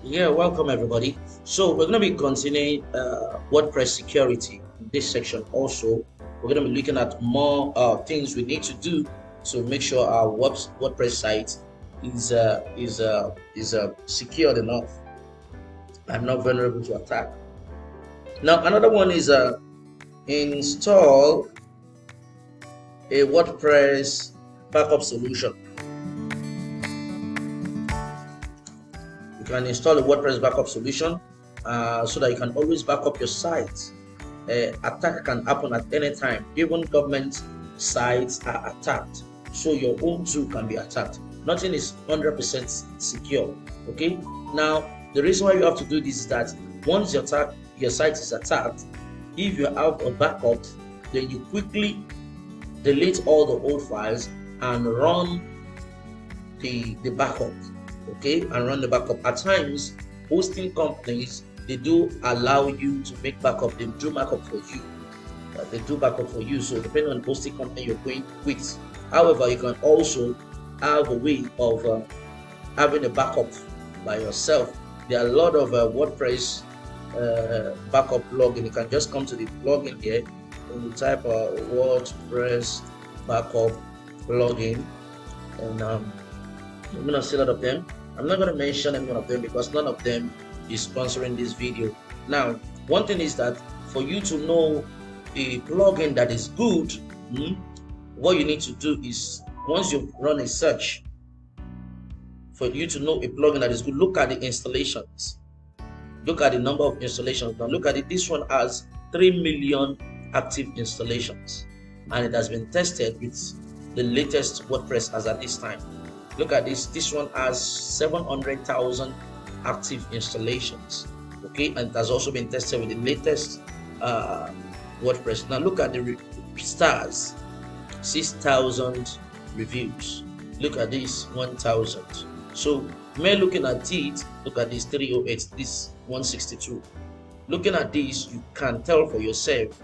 Yeah, welcome everybody. So we're going to be continuing WordPress security in this section. Also, we're going to be looking at more things we need to do to make sure our WordPress site is secured enough and not vulnerable to attack. Now, another one is install a WordPress backup solution. You can install a WordPress backup solution so that you can always back up your site. Attack can happen at any time. Even government sites are attacked, so your own too can be attacked. Nothing is 100% secure. Okay. Now, the reason why you have to do this is that once your site is attacked, if you have a backup, then you quickly delete all the old files and run the backup. Okay, and run the backup. At times, hosting companies, they do allow you to make backup. They do backup for you. They do backup for you. So depending on the hosting company you're going with. However, you can also have a way of having a backup by yourself. There are a lot of WordPress backup plugin. You can just come to the plugin here and you type WordPress backup plugin, and I'm gonna see a lot of them. I'm not gonna mention any one of them because none of them is sponsoring this video. Now, one thing is that for you to know a plugin that is good, what you need to do is once you run a search, for you to know a plugin that is good, look at the installations. Look at the number of installations. Now look at it. This one has 3 million active installations, and it has been tested with the latest WordPress as at this time. Look at this. This one has 700,000 active installations. Okay, and it has also been tested with the latest WordPress. Now look at the stars. 6,000 reviews. Look at this, 1,000. So me looking at it, look at this 308, this 162. Looking at this, you can tell for yourself,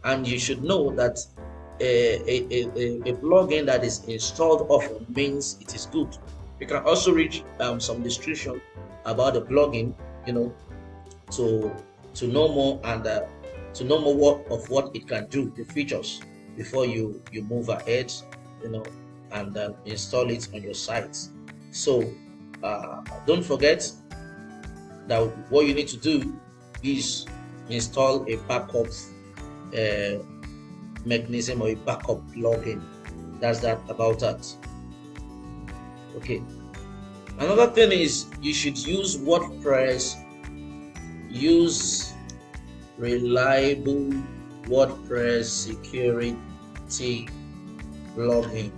and you should know that a plugin that is installed often means it is good. You can also read some description about the plugin, to know more, and to know more what it can do, the features, before you move ahead, and install it on your site. So don't forget that what you need to do is install a backup mechanism or a backup plugin. That's that about that. Okay, another thing is you should use WordPress. Use reliable WordPress security plugins.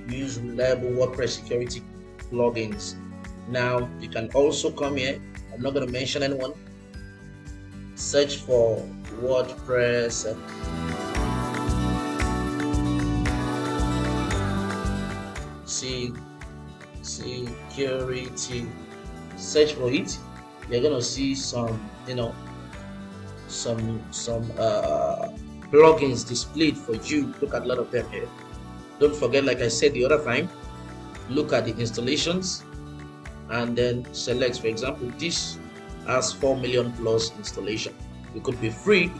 Use reliable WordPress security plugins. Now you can also come here. I'm not going to mention anyone. Search for WordPress security. Search for it. You're gonna see some plugins displayed for you. Look at a lot of them here. Don't forget, like I said the other time, look at the installations and then select. For example, this has 4 million plus installation. It could be free,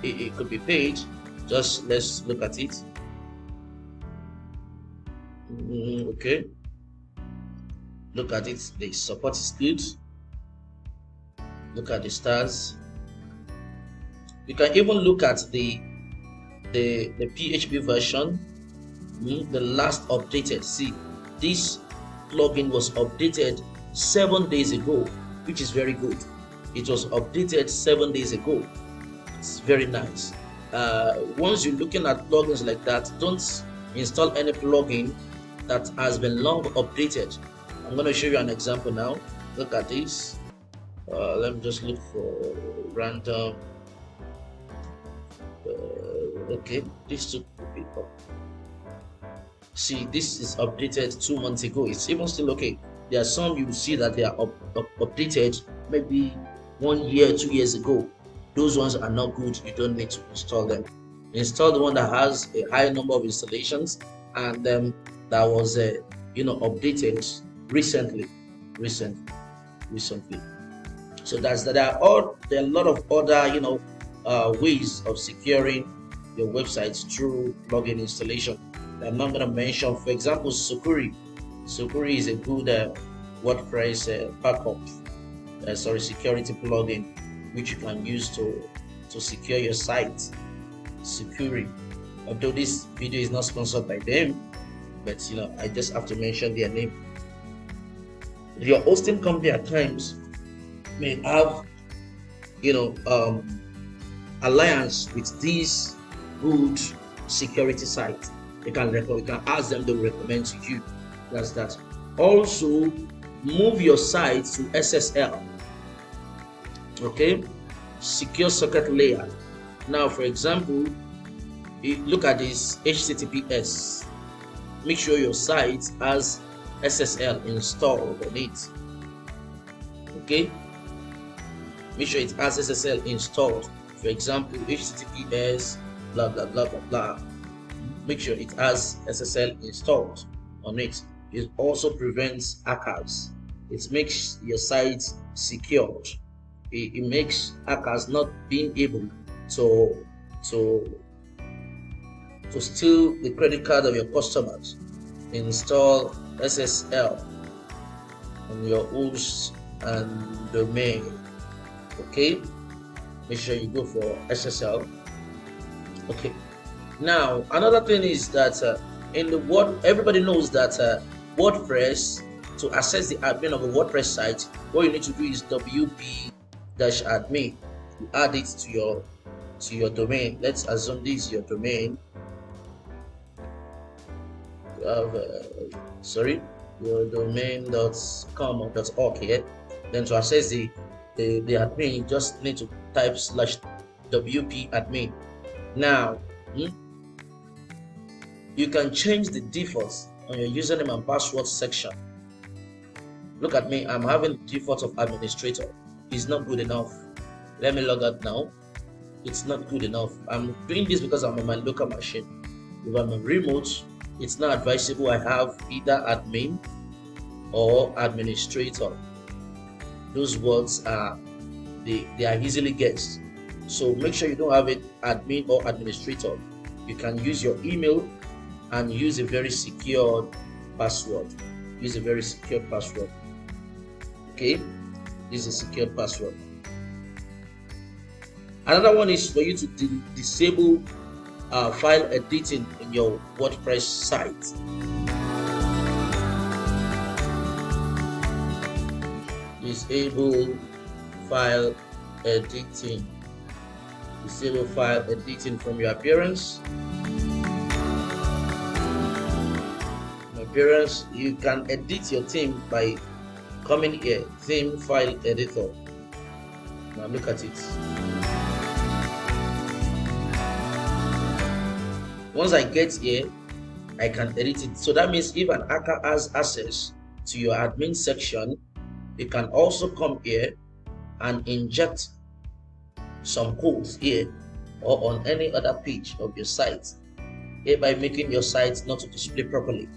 it could be paid. Just let's look at it. Okay, look at it. The support is good. Look at the stars. You can even look at the PHP version, the last updated. See, this plugin was updated 7 days ago, which is very good. It was updated 7 days ago. It's very nice. Once you're looking at plugins like that, don't install any plugin that has been long updated. I'm going to show you an example now. Look at this. Let me just look for random. Okay, this took people. See, this is updated 2 months ago. It's even still okay. There are some you see that they are updated maybe 1 year, 2 years ago. Those ones are not good. You don't need to install them. Install the one that has a high number of installations and that was updated recently. recently. So there are a lot of other ways of securing your websites through plugin installation. I'm not going to mention, for example, Sukuri. Sukuri is a good WordPress backup, security plugin, which you can use to secure your site. Sukuri. Although this video is not sponsored by them, but I just have to mention their name. Your hosting company at times may have alliance with these good security sites. You can ask them to recommend to you. That's that. Also, move your site to SSL. Okay, secure socket layer. Now, for example, look at this HTTPS. Make sure your site has SSL installed on it. Okay, make sure it has SSL installed. For example, HTTPS blah blah blah blah blah. Make sure it has SSL installed on it. It also prevents hackers. It makes your site secured. It makes hackers not being able to steal the credit card of your customers. Install SSL on your host and domain. Okay, make sure you go for SSL. Okay, now another thing is that everybody knows that WordPress, to access the admin of a WordPress site, what you need to do is wp-admin. You add it to your domain. Let's assume this is your domain. You have your domain.com or .org here. Then to access the admin, you just need to type /wp-admin. Now you can change the defaults on your username and password section. Look at me, I'm having the default of administrator. It's not good enough. Let me log out now. It's not good enough. I'm doing this because I'm on my local machine. If I'm on remote, it's not advisable I have either admin or administrator. Those words are they are easily guessed. So make sure you don't have it admin or administrator. You can use your email and use a very secure password. Use a very secure password. Okay, this is a secure password. Another one is for you to disable file editing in your WordPress site. Disable file editing. Disable file editing from your appearance. You can edit your theme by coming here, theme file editor. Now look at it. Once I get here, I can edit it. So that means if an hacker has access to your admin section, it can also come here and inject some codes here or on any other page of your site, thereby making your site not to display properly.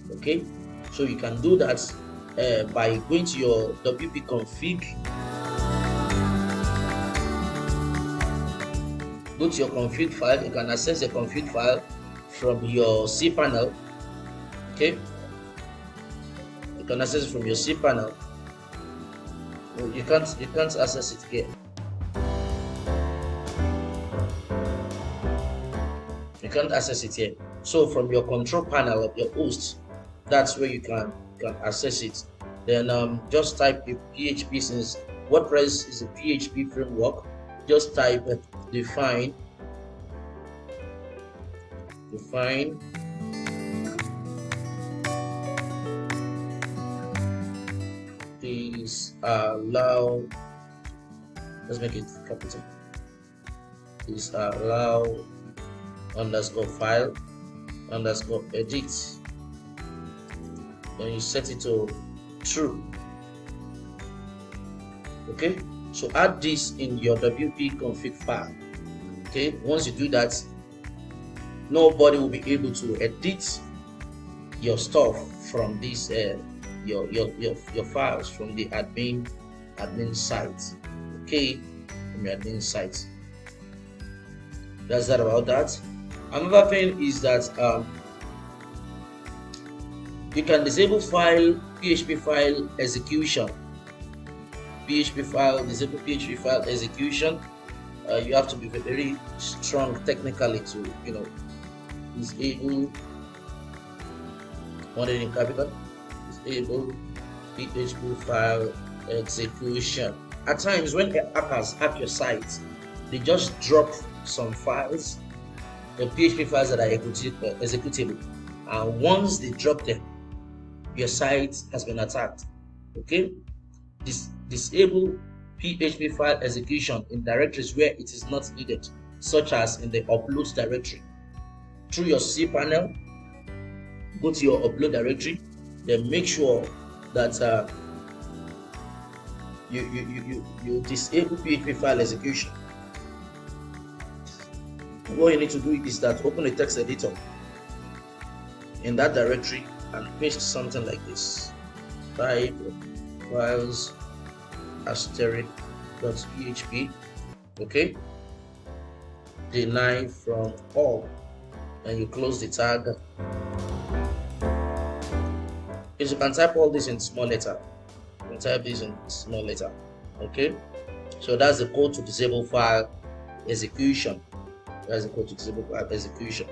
Okay, so you can do that by going to your WP config. Go to your config file. You can access the config file from your cPanel. Okay, you can access it from your cPanel. You can't access it here. You can't access it here. So from your control panel of your host, that's where you can access it. Then just type a PHP, since WordPress is a PHP framework. Just type define please allow, let's make it capital, please allow _file _edit. Then you set it to true. Okay, so add this in your WP config file. Okay, once you do that, nobody will be able to edit your stuff from this your files from the admin site. Okay, from your admin site. That's that about that. Another thing is that you can disable PHP file execution. Disable PHP file execution. You have to be very strong technically to disable. Want it in capital? Disable PHP file execution. At times, when hackers hack your site, they just drop some files, the PHP files that are executable, and once they drop them, your site has been attacked. Okay, disable PHP file execution in directories where it is not needed, such as in the uploads directory. Through your cPanel, go to your upload directory, then make sure that you disable PHP file execution. What you need to do is that open a text editor in that directory and paste something like this: type files *.php, okay, deny from all, and you close the tag. Because you can type all this in small letter. You can type this in small letter. Okay, so that's the code to disable file execution. That's the code to disable file execution.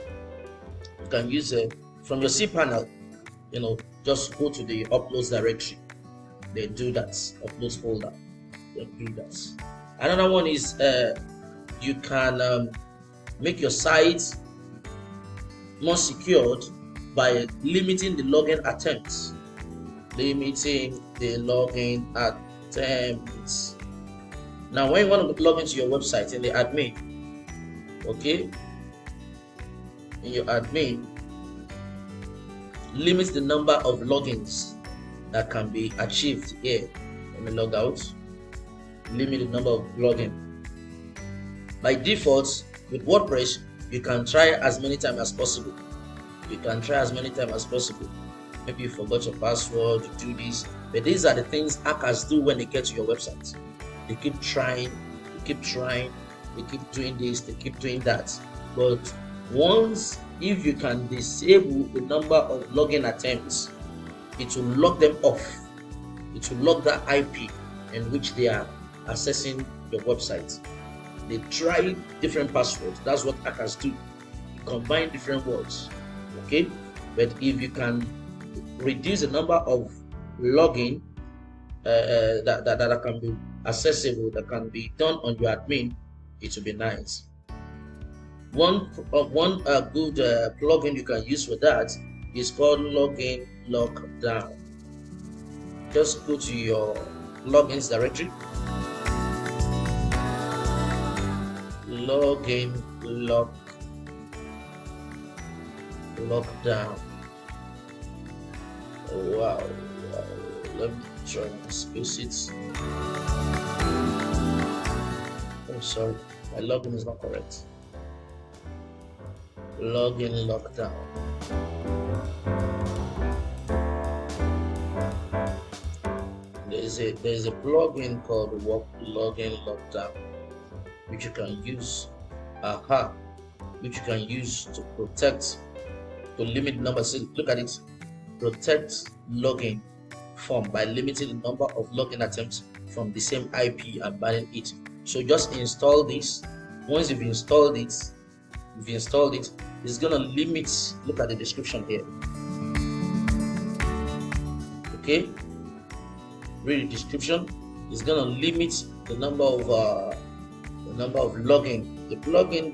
You can use it from your cPanel. Just go to the uploads directory. They do that. Uploads folder. They do that. Another one is you can make your site more secured by limiting the login attempts. Limiting the login attempts. Now, when you want to log into your website in the admin, okay, in your admin, limit the number of logins that can be achieved here. Let me log out. Limit the number of login. By default, with WordPress, you can try as many times as possible. Maybe you forgot your password, you do this. But these are the things hackers do when they get to your website. They keep trying, they keep doing this, they keep doing that. But if you can disable the number of login attempts, it will lock them off. It will lock that IP in which they are accessing your website. They try different passwords. That's what hackers do. You combine different words. Okay? But if you can reduce the number of login that can be accessible, that can be done on your admin, it will be nice. One good plugin you can use for that is called Login Lockdown. Just go to your logins directory, Login Lockdown. Wow. Let me try and space it. Oh, sorry, my login is not correct. Login Lockdown. There's a plugin called Login Lockdown, which you can use. Which you can use to protect, to limit number. So look at it. Protect login form by limiting the number of login attempts from the same IP and banning it. So just install this. Once you've installed it, it's gonna limit. Look at the description here. Okay, read the description. It's gonna limit the number of login. The plugin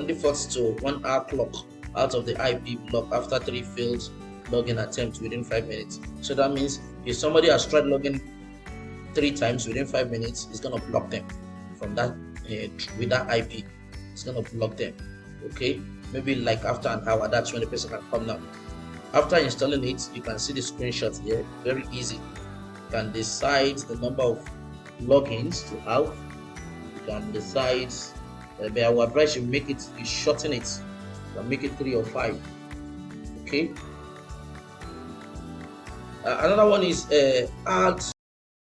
defaults to 1 hour clock out of the IP block after 3 failed login attempts within 5 minutes. So that means if somebody has tried login 3 times within 5 minutes, it's gonna block them from that with that IP. It's gonna block them. Okay, maybe like after an hour, that's when the person can come now. After installing it, you can see the screenshot here. Very easy. You can decide the number of logins to have. You can decide. But I would advise you shorten it. You can make it 3 or 5. Okay. Another one is add